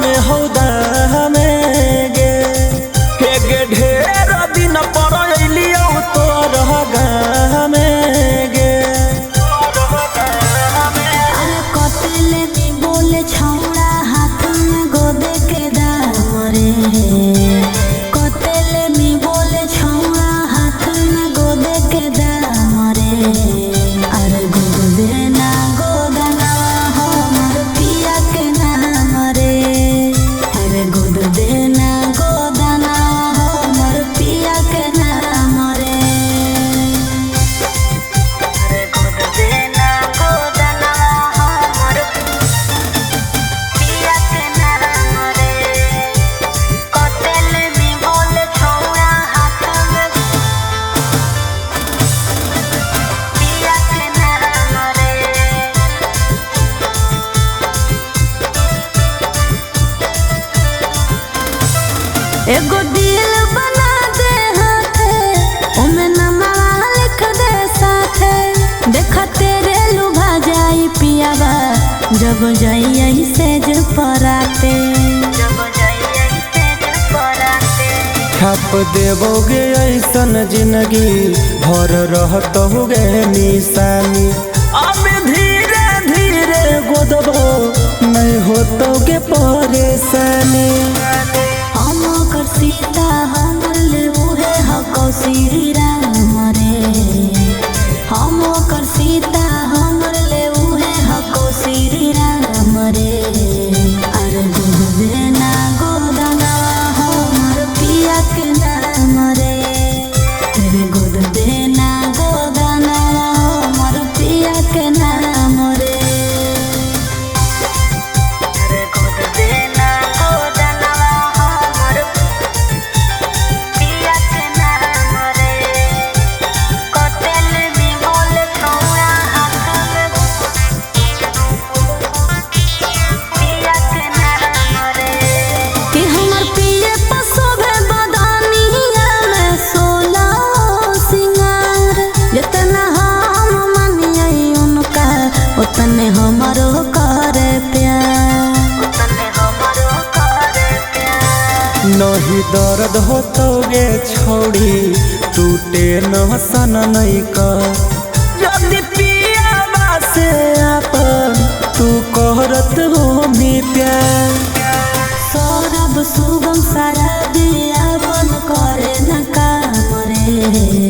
में हौदा में गे हे गे ढेर दिन पर अलियो तोर गाँव में गे। अरे कतले नी बोले छौड़ा हाथ में गोदे के दाम रे, कतले नी बोले छौड़ा हाथ में गोदे के दाम रे। अरे गोदे ना गोदना हमर पिया के नाम रे, अरे गोदे ना गोदना हमर पिया के नाम रे। अरे गोदे ना गोदना हमर पिया के नाम रे, कतले नी बोले छौड़ा हाथ में पिया के नाम रे। एगो दिल बना दे हाथे, ओमे नमवा लिख दे साथे। देखा तेरे लुभा जाई पियावा जब जाई सेज पराते, जब जाई सेज पराते। छाप देवोगे ऐसन जिंदगी भर रहत होगे निशानी। अब धीरे धीरे गोदबो नहीं होतोगे परेशानी। हम कर सीता हमर ले उहे हको श्री राम रे, हम कर सीता हमर ले उहे हको श्री राम रे। अरे गोदे ना गोदना हमर पिया के नाम रे, अरे गोदे ना गोदना हमर पिया के नाम रे। अरे गोदे ना गोदना हमर पिया के नाम रे, कतले नी बोले छौड़ा हाथ में पिया के नाम रे। कि हमर पिए पसोभे बदनिया में 16 सिंगार। जितना हम मानिए उनका उतने हमरो करे प्यार, उतने हमरो करे प्यार। नहीं दर्द होतोगे छोड़ी टूटे न सन नहीं कर। यदि पिया से अपन तू कहरत हो भी प्यार। सौरभ सुगम सारा दिया बन करे न काम रे।